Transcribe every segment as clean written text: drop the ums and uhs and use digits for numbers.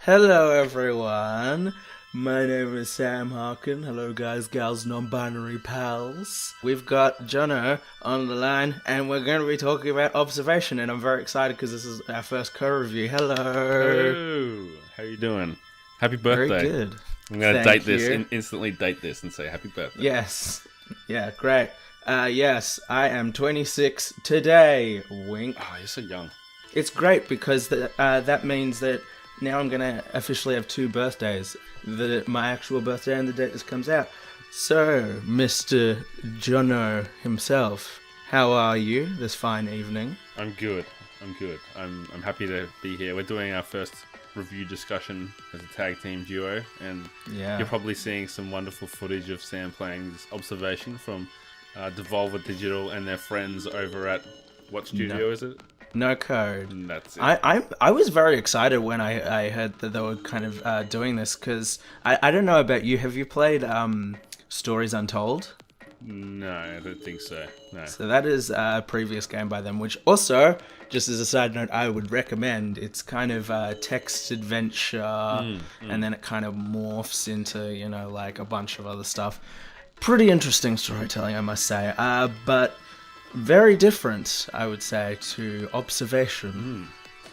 Hello everyone, my name is Sam Harkin. Hello guys, gals, non-binary pals. We've got Jono on the line and we're going to be talking about observation, and I'm very excited because this is our first co-review. Hello! Hello! How you doing? Happy birthday. Very good. I'm going to instantly date this and say happy birthday. Yes. Yeah, great. Yes, I am 26 today. Wink. Oh, you're so young. It's great because that means that now I'm going to officially have two birthdays. My actual birthday and the date this comes out. So, Mr. Jono himself, how are you this fine evening? I'm good. I'm happy to be here. We're doing our first review discussion as a tag team duo, and you're probably seeing some wonderful footage of Sam playing this observation from Devolver Digital and their friends over at what studio is it? No Code. And that's it. I was very excited when I heard that they were kind of doing this, because I don't know about you. Have you played Stories Untold? No, I don't think so. No. So that is a previous game by them, which also, just as a side note, I would recommend. It's kind of a text adventure, and then it kind of morphs into, like a bunch of other stuff. Pretty interesting storytelling, I must say. But very different, I would say, to Observation.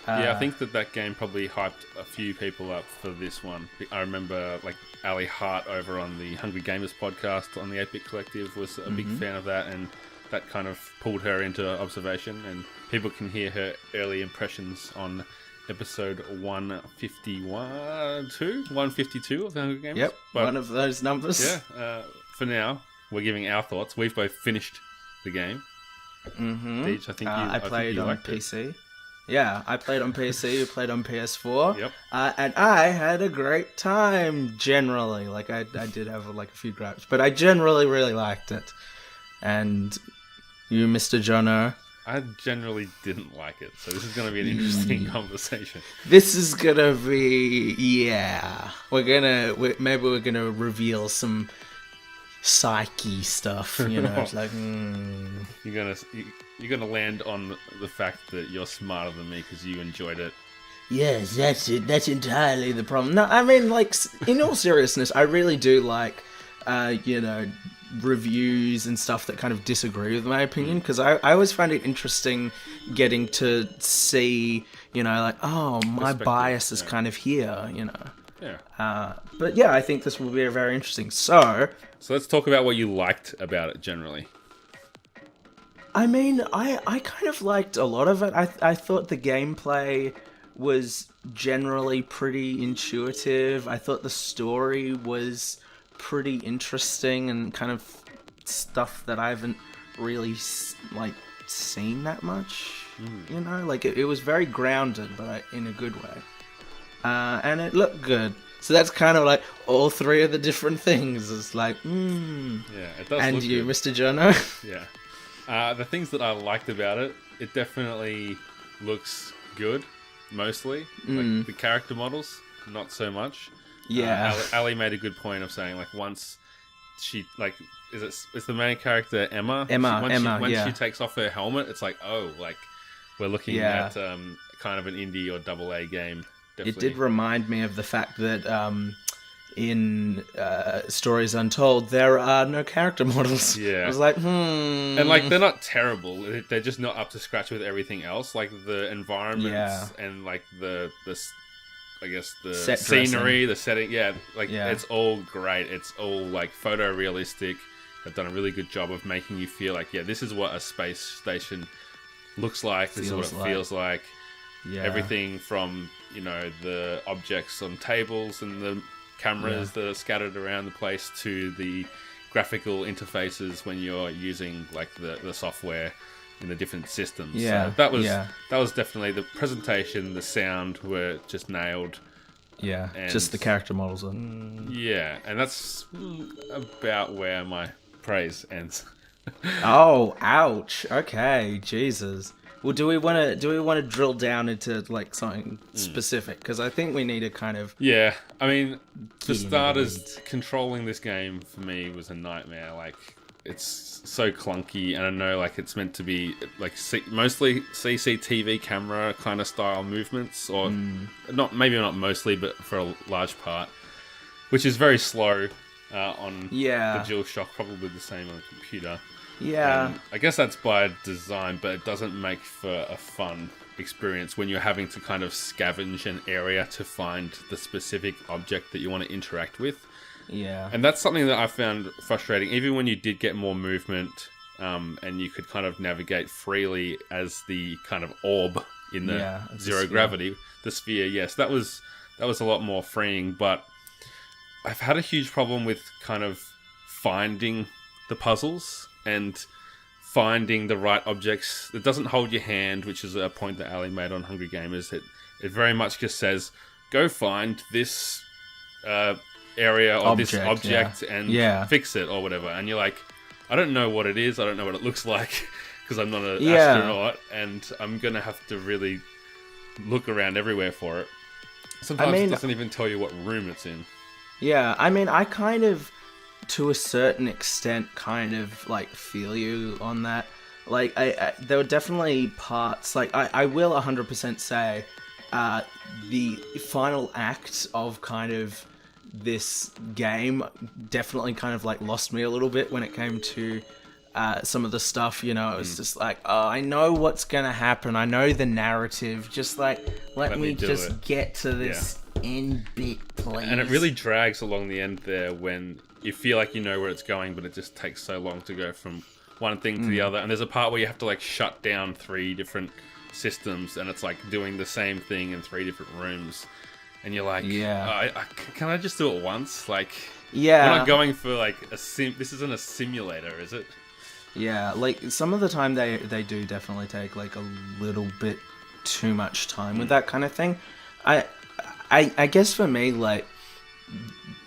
Yeah, I think that game probably hyped a few people up for this one. I remember, Ali Hart over on the Hungry Gamers podcast on the ATEBIT Collective was a big fan of that, and that kind of pulled her into Observation, and people can hear her early impressions on episode 152 of the Hungry Gamers. Yep, one of those numbers. Yeah, for now, we're giving our thoughts. We've both finished the game. Deej, I think I played on PC. It. Yeah, I played on PC, you played on PS4. Yep. And I had a great time, generally. I did have a few gripes, but I generally really liked it. And you, Mr. Jono? I generally didn't like it, so this is going to be an interesting conversation. This is going to be, maybe we're going to reveal some psyche stuff, it's like you're gonna land on the fact that you're smarter than me because you enjoyed it. Yes, that's it. That's entirely the problem. No, I mean, in all seriousness, I really do like reviews and stuff that kind of disagree with my opinion, because I always find it interesting getting to see my bias is kind of here, Yeah. But yeah, I think this will be very interesting. So let's talk about what you liked about it generally. I mean, I kind of liked a lot of it. I thought the gameplay was generally pretty intuitive. I thought the story was pretty interesting and kind of stuff that I haven't really seen that much. It was very grounded, but in a good way. And it looked good. So that's kind of all three of the different things. It's Yeah, it does. And look you, good. Mr. Jono? Yeah. The things that I liked about it, it definitely looks good, mostly. The character models, not so much. Yeah. Ali made a good point of saying, once she, is the main character Emma? Once she takes off her helmet, it's we're looking at kind of an indie or AA game. Definitely. It did remind me of the fact that in Stories Untold, there are no character models. Yeah. I was like, And they're not terrible. They're just not up to scratch with everything else. The environments and the set scenery, dressing. the setting. Yeah, it's all great. It's all photorealistic. They've done a really good job of making you feel this is what a space station looks like. This is what it feels like. Yeah. Everything from the objects on tables and the cameras that are scattered around the place to the graphical interfaces when you're using the software in the different systems. Yeah, so that was definitely the presentation, the sound were just nailed. Yeah, and just the character models. Yeah, and that's about where my praise ends. Oh, ouch. Okay, Jesus. Well, do we want to drill down into something specific? Because I think we need to kind of. Yeah, I mean, for starters, controlling this game for me was a nightmare. it's so clunky, and I know like it's meant to be like mostly CCTV camera kind of style movements, or maybe not mostly, but for a large part, which is very slow on the DualShock, probably the same on the computer. Yeah. And I guess that's by design, but it doesn't make for a fun experience when you're having to kind of scavenge an area to find the specific object that you want to interact with. Yeah. And that's something that I found frustrating, even when you did get more movement, and you could kind of navigate freely as the kind of orb in the zero gravity, the sphere. Yes, that was a lot more freeing, but I've had a huge problem with kind of finding the puzzles and finding the right objects. It doesn't hold your hand, which is a point that Ali made on Hungry Gamers. It very much just says, go find this area or this object and fix it or whatever. And you're like, I don't know what it is. I don't know what it looks like because I'm not an astronaut, and I'm going to have to really look around everywhere for it. Sometimes it doesn't even tell you what room it's in. Yeah, I mean, I kind of, to a certain extent, kind of like feel you on that. Like, there were definitely parts, like, I will 100% say the final act of kind of this game definitely kind of like lost me a little bit when it came to some of the stuff, you know. It was just like, oh, I know what's gonna happen, I know the narrative, just like let me just get to this end bit, please. And it really drags along the end there when you feel like you know where it's going, but it just takes so long to go from one thing to the other. And there's a part where you have to like shut down 3 different systems, and it's like doing the same thing in 3 different rooms. And you're like, can I just do it once? Like, we're not going for like this isn't a simulator, is it? Yeah, like some of the time they do definitely take like a little bit too much time with that kind of thing. I guess for me, like,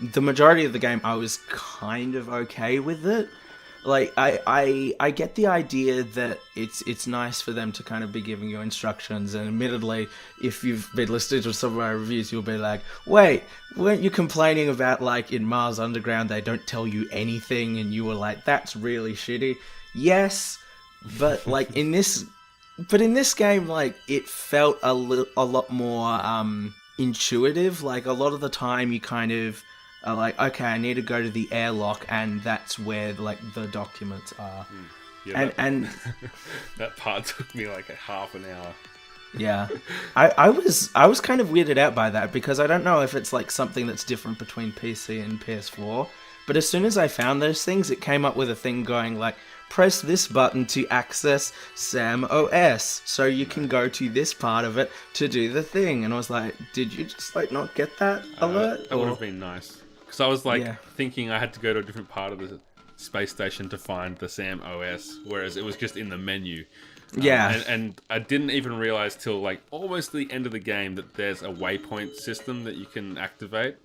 the majority of the game, I was kind of okay with it. Like, I get the idea that it's nice for them to kind of be giving you instructions, and admittedly, if you've been listening to some of my reviews, you'll be like, wait, weren't you complaining about, like, in Mars Underground, they don't tell you anything, and you were like, that's really shitty? Yes, but, like, in this game, like, it felt a lot more, intuitive. Like, a lot of the time you kind of are like, okay, I need to go to the airlock, and that's where like the documents are. And that part took me like a half an hour. Yeah, I was kind of weirded out by that, because I don't know if it's like something that's different between PC and PS4, but as soon as I found those things, it came up with a thing going like, press this button to access Sam OS, so you can go to this part of it to do the thing. And I was like, did you just like not get that alert? That would have been nice, because I was like thinking I had to go to a different part of the space station to find the Sam OS, whereas it was just in the menu. And I didn't even realize till like almost the end of the game that there's a waypoint system that you can activate.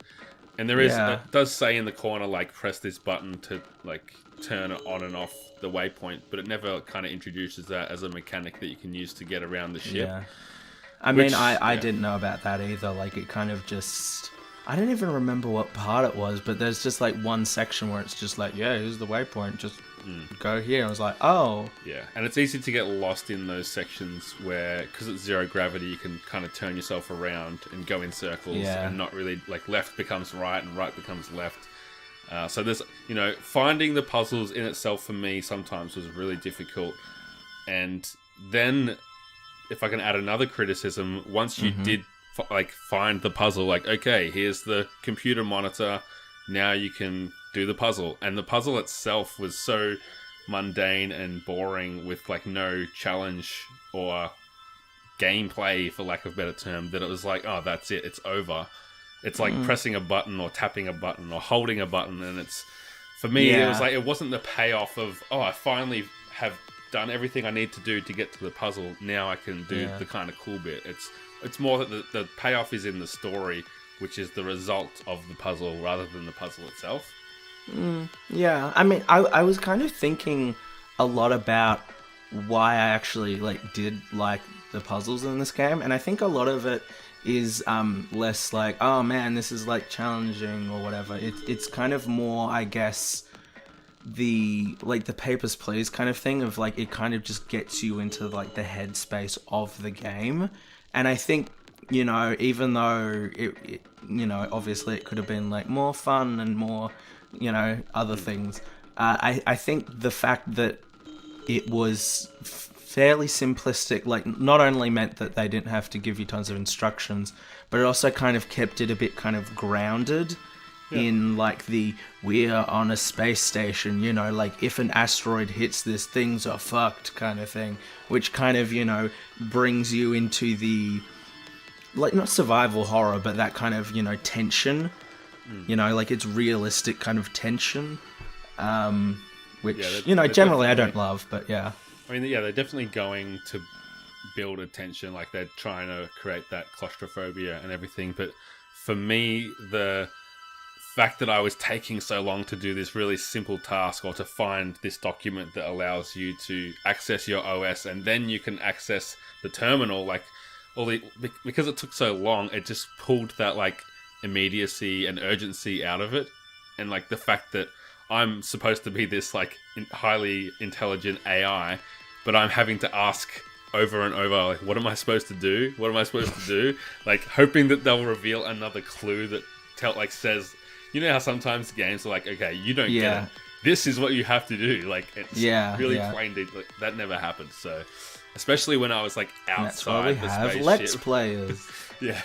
And there is, it does say in the corner, like, press this button to, like, turn it on and off the waypoint, but it never kind of introduces that as a mechanic that you can use to get around the ship. Yeah. I mean, I didn't know about that either. Like, it kind of just... I don't even remember what part it was, but there's just, like, one section where it's just like, yeah, here's the waypoint, just go here. I was like, oh. Yeah, and it's easy to get lost in those sections where, because it's zero gravity, you can kind of turn yourself around and go in circles and not really, like, left becomes right and right becomes left. So there's, you know, finding the puzzles in itself for me sometimes was really difficult. And then, if I can add another criticism, once you did, like, find the puzzle, like, okay, here's the computer monitor, now you can do the puzzle. And the puzzle itself was so mundane and boring with, like, no challenge or gameplay, for lack of a better term, that it was like, oh, that's it, it's over. It's like pressing a button or tapping a button or holding a button, and it's, for me, it was like, it wasn't the payoff of, oh, I finally have done everything I need to do to get to the puzzle, now I can do the kind of cool bit. It's more that the payoff is in the story, which is the result of the puzzle rather than the puzzle itself. Yeah, I mean, I was kind of thinking a lot about why I actually like did like the puzzles in this game, and I think a lot of it is less like, oh man, this is like challenging or whatever. It's kind of more, I guess, the Papers, Please kind of thing of like it kind of just gets you into like the headspace of the game. And I think, even though it obviously it could have been like more fun and more, other things, I think the fact that it was fairly simplistic, like, not only meant that they didn't have to give you tons of instructions, but it also kind of kept it a bit kind of grounded in like we're on a space station, like if an asteroid hits this, things are fucked kind of thing, which kind of, brings you into the, like, not survival horror, but that kind of, tension, like it's realistic kind of tension, which, generally I don't love, but yeah. I mean, yeah, they're definitely going to build a tension, like they're trying to create that claustrophobia and everything, but for me, the fact that I was taking so long to do this really simple task, or to find this document that allows you to access your OS and then you can access the terminal, like because it took so long, it just pulled that like immediacy and urgency out of it. And like the fact that I'm supposed to be this like highly intelligent AI, but I'm having to ask over and over, like, what am I supposed to do? What am I supposed to do? Like hoping that they'll reveal another clue that says, how sometimes games are like, okay, you don't get it. This is what you have to do. Like, it's really plain. Like, that never happened. So, especially when I was like outside the spaceship. Let's Players. Yeah.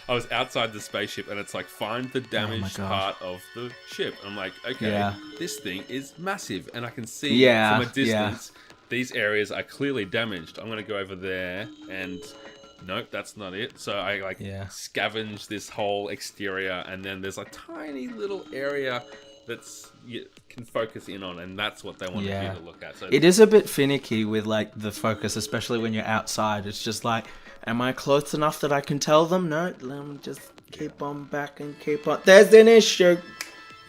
I was outside the spaceship and it's like, find the damaged part of the ship. I'm like, okay, this thing is massive. And I can see from a distance, these areas are clearly damaged. I'm going to go over there and... nope, that's not it. So I scavenge this whole exterior, and then there's a tiny little area that's you can focus in on, and that's what they want you to look at. So it is a bit finicky with like the focus, especially when you're outside. It's just like, am I close enough that I can tell them? No, let me just keep on back and keep on. There's an issue.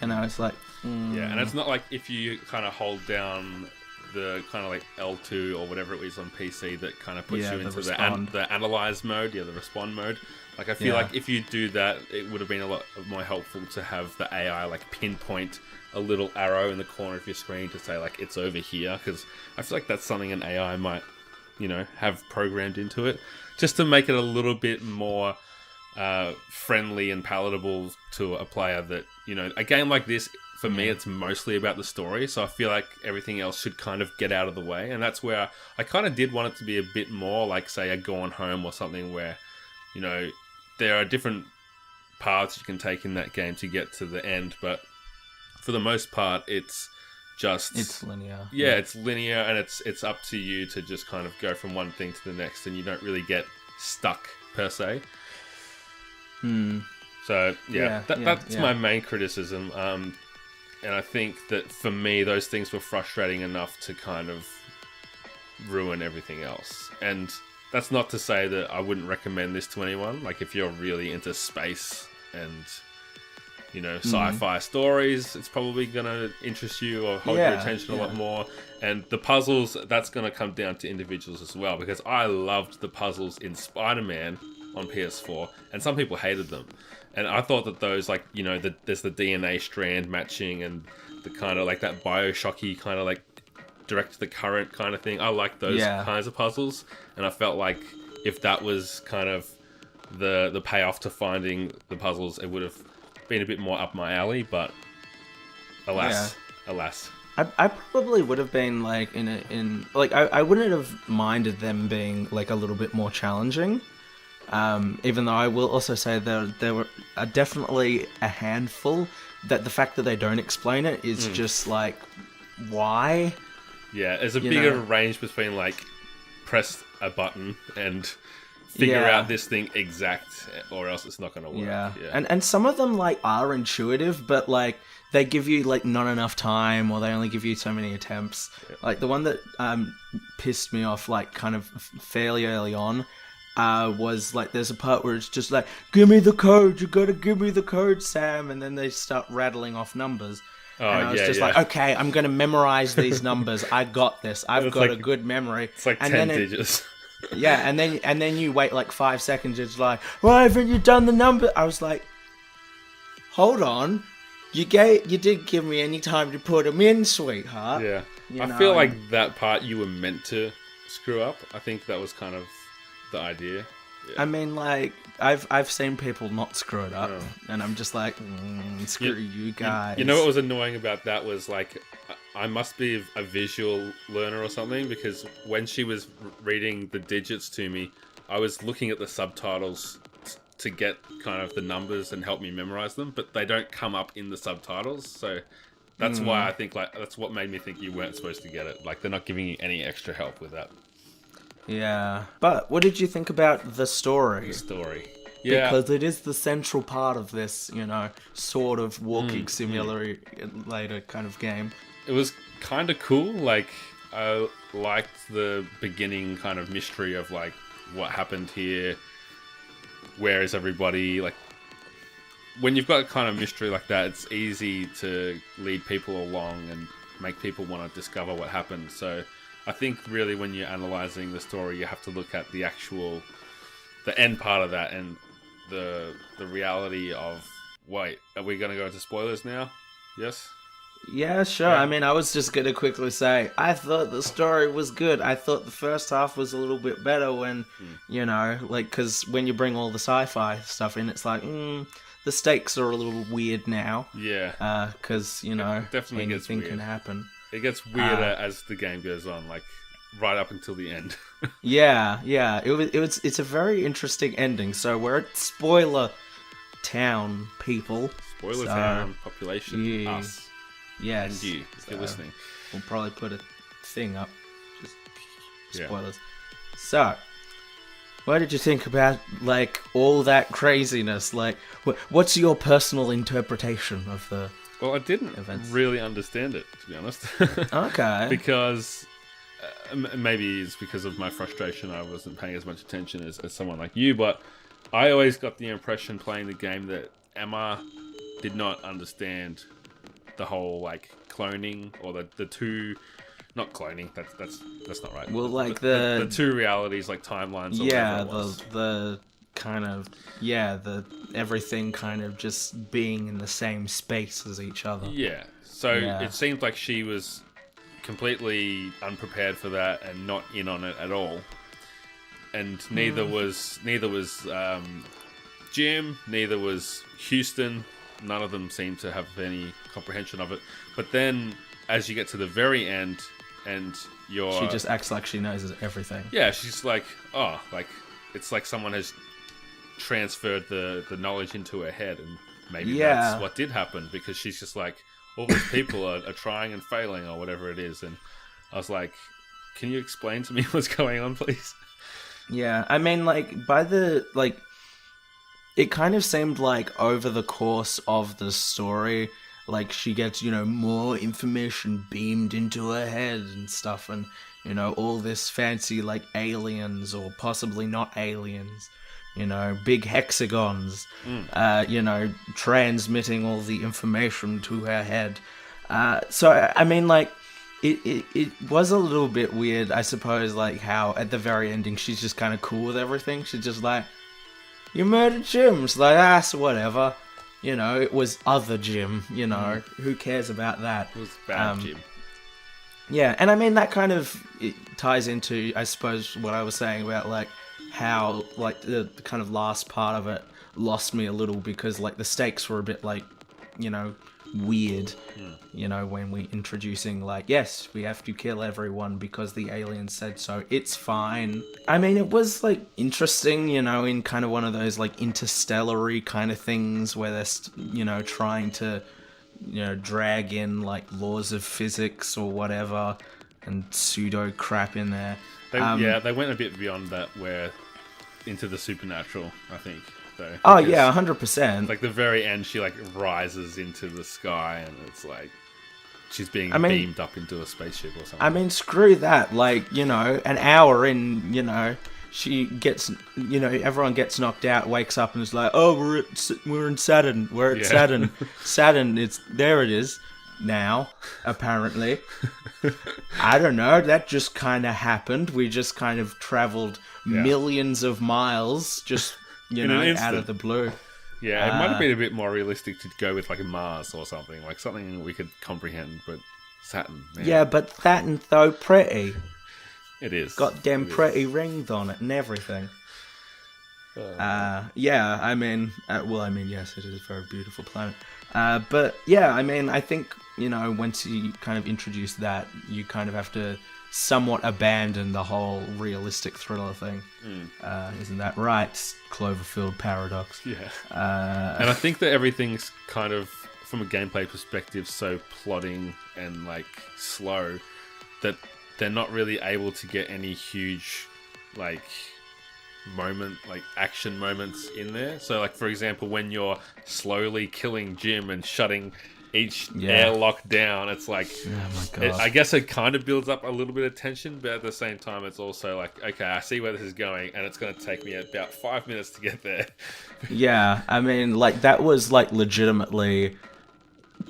And I was like, yeah, and it's not like if you kind of hold down the kind of like L2 or whatever it is on PC that kind of puts you into the analyze mode, the respond mode. Like I feel like if you do that, it would have been a lot more helpful to have the AI like pinpoint a little arrow in the corner of your screen to say like it's over here, because I feel like that's something an AI might, have programmed into it, just to make it a little bit more friendly and palatable to a player that, a game like this. For me, it's mostly about the story, so I feel like everything else should kind of get out of the way, and that's where I kind of did want it to be a bit more like, say, a Gone Home or something where, there are different paths you can take in that game to get to the end, but for the most part, it's linear. Yeah, it's linear, and it's up to you to just kind of go from one thing to the next, and you don't really get stuck, per se. So, that's my main criticism. And I think that for me, those things were frustrating enough to kind of ruin everything else. And that's not to say that I wouldn't recommend this to anyone. Like, if you're really into space and, sci-fi stories, it's probably going to interest you or hold your attention a lot more. And the puzzles, that's going to come down to individuals as well. Because I loved the puzzles in Spider-Man on PS4, and some people hated them. And I thought that those, like, there's the DNA strand matching and the kind of like that Bioshocky kind of like direct to the current kind of thing. I like those kinds of puzzles, and I felt like if that was kind of the payoff to finding the puzzles, it would have been a bit more up my alley. But alas. I probably would have been like I wouldn't have minded them being like a little bit more challenging. Even though I will also say there were definitely a handful that the fact that they don't explain it is just like, why? Yeah, there's a bigger range between like press a button and figure out this thing exact, or else it's not going to work. Yeah. And some of them like are intuitive, but like they give you like not enough time, or they only give you so many attempts. Yeah. Like the one that pissed me off like kind of fairly early on. Was like there's a part where it's just like, give me the code, you gotta give me the code, Sam, and then they start rattling off numbers. And I was like, okay, I'm gonna memorize these numbers. I got this. I've got a good memory. It's like 10 digits. And then you wait like 5 seconds. It's like, why haven't you done the number? I was like, hold on, you did give me any time to put them in, sweetheart. Yeah. You I know, feel like that part you were meant to screw up. I think that was kind of the idea. Yeah. I mean, like, I've seen people not screw it up, Oh. and I'm just like, screw you guys. You know what was annoying about that was, like, I must be a visual learner or something, because when she was reading the digits to me, I was looking at the subtitles to get kind of the numbers and help me memorize them, but they don't come up in the subtitles, so that's why I think, like, that's what made me think you weren't supposed to get it. Like, they're not giving you any extra help with that. Yeah. But what did you think about the story? The story. Yeah. Because it is the central part of this, sort of walking simulator kind of game. It was kind of cool. Like, I liked the beginning kind of mystery of, like, what happened here, where is everybody. Like, when you've got a kind of mystery like that, it's easy to lead people along and make people want to discover what happened. So I think really when you're analysing the story, you have to look at the end part of that, and the reality of, wait, are we going to go into spoilers now? Yes? Yeah, sure. Yeah. I mean, I was just going to quickly say, I thought the story was good. I thought the first half was a little bit better when, because when you bring all the sci-fi stuff in, it's like, the stakes are a little weird now. Yeah. Because, definitely gets anything weird. can happen. It gets weirder as the game goes on, like, right up until the end. Yeah. It's a very interesting ending. So we're at Spoiler Town, people. Spoiler Town, population, us. Yes. And you, if you're listening. We'll probably put a thing up. Just spoilers. Yeah. So, what did you think about, like, all that craziness? Like, what's your personal interpretation of the Well, I didn't events? really understand it, to be honest. Okay. Because maybe it's because of my frustration, I wasn't paying as much attention as someone like you, but I always got the impression playing the game that Emma did not understand the whole, like, cloning, or the two, not cloning, that's not right. Well, like the two realities, like timelines, or whatever it was. the kind of, the everything kind of just being in the same space as each other. Yeah, so it seemed like she was completely unprepared for that and not in on it at all, and neither was Jim, neither was Houston. None of them seemed to have any comprehension of it. But then, as you get to the very end, and she just acts like she knows everything. Yeah, she's like, it's like someone has transferred the knowledge into her head, and maybe that's what did happen, because she's just like, all these people are trying and failing, or whatever it is. And I was like, can you explain to me what's going on, please? Yeah, I mean, like, it kind of seemed like over the course of the story, like, she gets, more information beamed into her head and stuff, and, all this fancy, like, aliens, or possibly not aliens, big hexagons, transmitting all the information to her head. So, I mean, like, it was a little bit weird, I suppose, like, how at the very ending she's just kind of cool with everything. She's just like, you murdered Jim. It's like, so whatever. It was other Jim, who cares about that? It was bad Jim. Yeah, and I mean, that kind of it ties into, I suppose, what I was saying about, like, how, like, the kind of last part of it lost me a little, because, like, the stakes were a bit, like, weird, when we introducing, like, yes, we have to kill everyone because the aliens said so. It's fine. I mean, it was, like, interesting, in kind of one of those, like, interstellar-y kind of things where they're, trying to, drag in, like, laws of physics or whatever and pseudo crap in there. They went a bit beyond that, where into the supernatural, I think. Though, oh yeah, 100%. Like the very end, she like rises into the sky, and it's like she's being beamed up into a spaceship or something. I mean, screw that. Like, an hour in, she gets, everyone gets knocked out, wakes up, and is like, oh, we're in Saturn. We're at Saturn. Saturn. There it is now. Apparently, I don't know. That just kind of happened. We just kind of traveled millions of miles, just. Out of the blue. Yeah, it might have been a bit more realistic to go with like a Mars or something, like something we could comprehend, but Saturn, man. Yeah, but Saturn's so pretty. It is. Got them It is. pretty rings on it and everything. Yeah, I mean, yes, it is a very beautiful planet. But yeah, I mean, I think, once you kind of introduce that, you kind of have to somewhat abandon the whole realistic thriller thing. Isn't that right, Cloverfield paradox? Yeah. And I think that everything's kind of, from a gameplay perspective, so plodding and like slow that they're not really able to get any huge like action moments in there. So like, for example, when you're slowly killing Jim and shutting each airlock down, it's like, oh my God. I guess it kind of builds up a little bit of tension, but at the same time it's also like, okay, I see where this is going and it's going to take me about 5 minutes to get there. Yeah, I mean, like, that was like legitimately,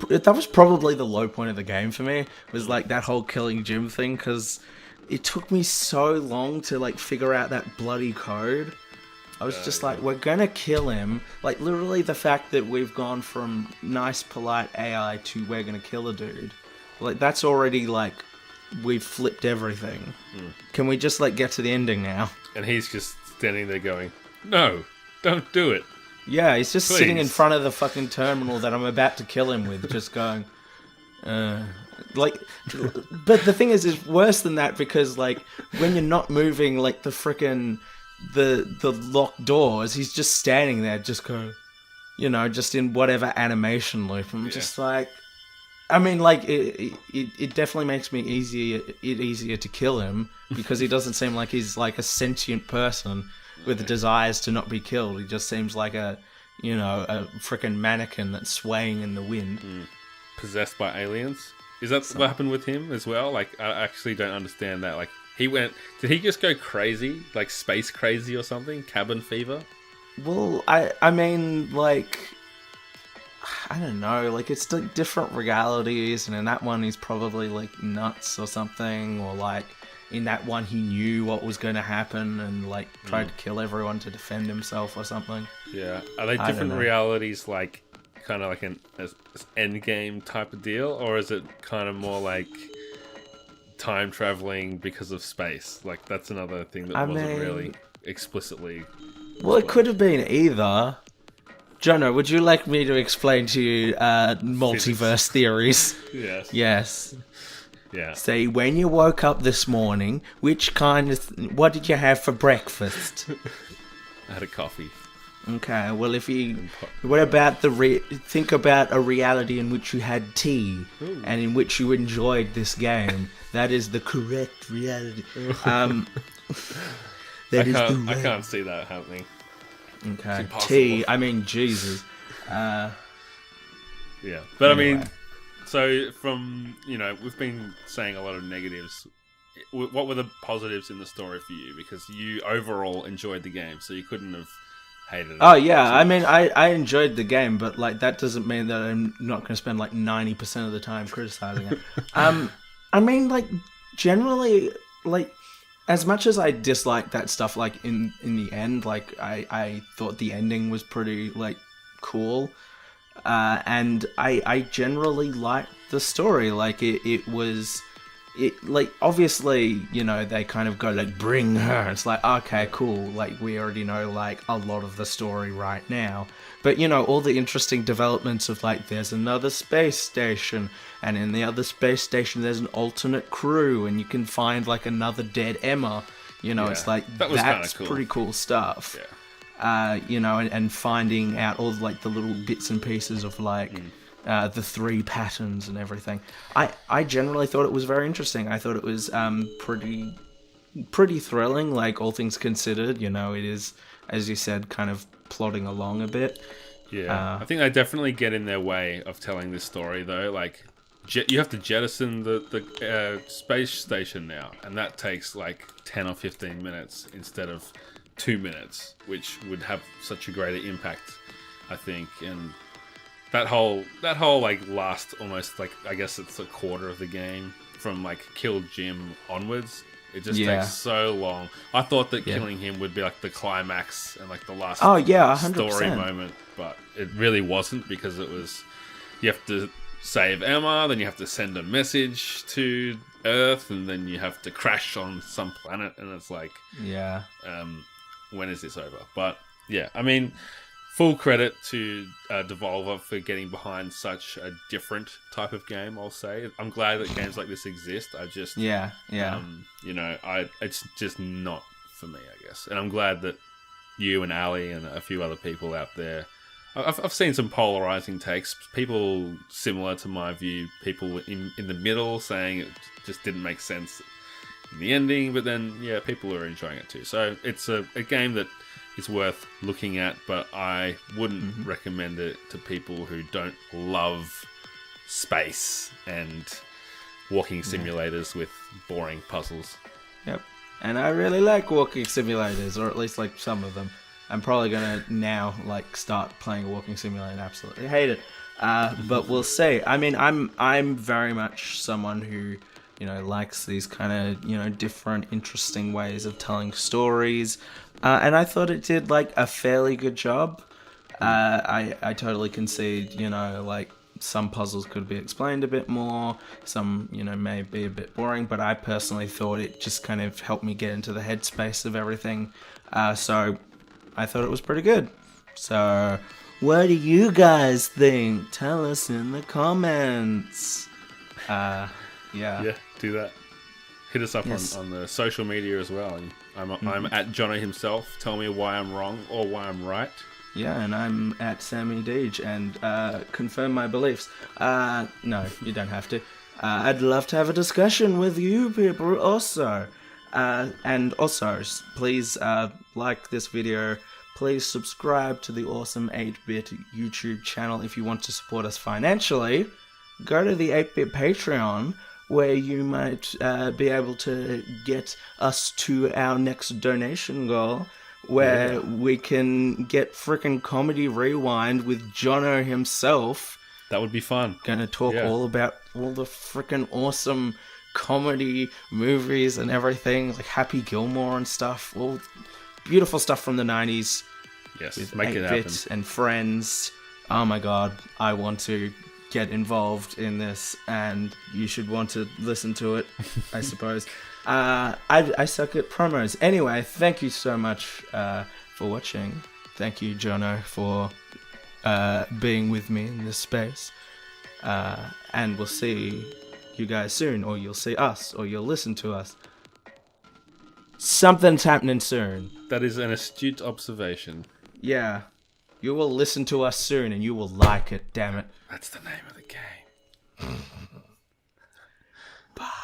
that was probably the low point of the game for me, was like that whole killing Jim thing, because it took me so long to like figure out that bloody code. I was just like, we're gonna kill him. Like, literally the fact that we've gone from nice, polite AI to we're gonna kill a dude. Like, that's already like, we've flipped everything. Can we just like get to the ending now? And he's just standing there going, no, don't do it. Yeah, he's just Please. sitting in front of the fucking terminal that I'm about to kill him with, just going, like, but the thing is, it's worse than that, because like, when you're not moving, like the frickin' the locked doors, he's just standing there, just going, just in whatever animation loop. I'm just like, I mean, like, it definitely makes me easier to kill him, because he doesn't seem like he's like a sentient person with desires to not be killed. He just seems like a frickin' mannequin that's swaying in the wind. Possessed by aliens? Is that what happened with him as well? Like, I actually don't understand that. Like, did he just go crazy? Like, space crazy or something? Cabin fever? Well, I mean, like, I don't know, like, it's like different realities, and in that one he's probably like nuts or something, or like, in that one he knew what was going to happen and like tried to kill everyone to defend himself or something. Yeah. Are they different realities, like, kind of like an endgame type of deal, or is it kind of more like time traveling because of space? Like, that's another thing that wasn't really explicitly. Well, it could have been either. Jono, would you like me to explain to you multiverse theories? Yes. Yes. Yeah. Say, when you woke up this morning, what did you have for breakfast? I had a coffee. Okay, well, what about think about a reality in which you had tea and in which you enjoyed this game. That is the correct reality. I can't see that happening. Okay, tea. I mean, Jesus. Yeah, but anyway. I mean, so from we've been saying a lot of negatives. What were the positives in the story for you? Because you overall enjoyed the game, so you couldn't have hated it. Oh yeah, I mean, I enjoyed the game, but like, that doesn't mean that I'm not going to spend like 90% of the time criticizing it. I mean, like, generally, like, as much as I disliked that stuff, like, in the end, like, I thought the ending was pretty like cool, and I generally liked the story. Like, it was. Like, obviously, they kind of go like, bring her. It's like, okay, cool. Like, we already know like a lot of the story right now. But all the interesting developments of like, there's another space station, and in the other space station there's an alternate crew, and you can find like another dead Emma. It's like, that's cool. Pretty cool stuff. Yeah. And finding out all like the little bits and pieces of like. The 3 patterns and everything. I generally thought it was very interesting. I thought it was pretty thrilling, like, all things considered. It is, as you said, kind of plodding along a bit. Yeah, I think they definitely get in their way of telling this story, though. Like, you have to jettison the space station now, and that takes like 10 or 15 minutes instead of 2 minutes, which would have such a greater impact, I think. And that whole like last almost like, I guess it's a quarter of the game from like Kill Jim onwards It just takes so long. I thought that killing him would be like the climax and like the last 100%. story moment, but it really wasn't, because it was, you have to save Emma, then you have to send a message to Earth, and then you have to crash on some planet, and it's like, when is this over? But yeah, I mean, full credit to Devolver for getting behind such a different type of game, I'll say. I'm glad that games like this exist. I just... you know, it's just not for me, I guess. And I'm glad that you and Ali and a few other people out there... I've seen some polarizing takes. People similar to my view. People in the middle saying it just didn't make sense in the ending. But then, yeah, people are enjoying it too. So it's a game that... it's worth looking at, but I wouldn't recommend it to people who don't love space and walking simulators with boring puzzles. Yep. And I really like walking simulators, or at least like some of them. I'm probably gonna now like start playing a walking simulator and absolutely hate it. But we'll see. I mean, I'm very much someone who, you know, likes these kind of, you know, different, interesting ways of telling stories. And I thought it did, like, a fairly good job. I totally concede, you know, like, some puzzles could be explained a bit more. Some, you know, may be a bit boring. But I personally thought it just kind of helped me get into the headspace of everything. So I thought it was pretty good. So what do you guys think? Tell us in the comments. Yeah, do that. Hit us up on the social media as well. And I'm at Jono himself. Tell me why I'm wrong or why I'm right. Yeah, and I'm at Sammy Deej, and confirm my beliefs. No, you don't have to. I'd love to have a discussion with you people also. And also, please like this video. Please subscribe to the awesome 8-Bit YouTube channel if you want to support us financially. Go to the 8-Bit Patreon, where you might be able to get us to our next donation goal, where we can get frickin' Comedy Rewind with Jono himself. That would be fun. Gonna talk all about all the frickin' awesome comedy movies and everything, like Happy Gilmore and stuff. All beautiful stuff from the 90s. Yes, with make it happen. 8-Bit and Friends. Oh my god, I want to get involved in this, and you should want to listen to it, I suppose. I suck at promos. Anyway, thank you so much for watching. Thank you, Jono, for being with me in this space. And we'll see you guys soon, or you'll see us, or you'll listen to us. Something's happening soon. That is an astute observation. Yeah. You will listen to us soon, and you will like it, damn it. That's the name of the game. Bye.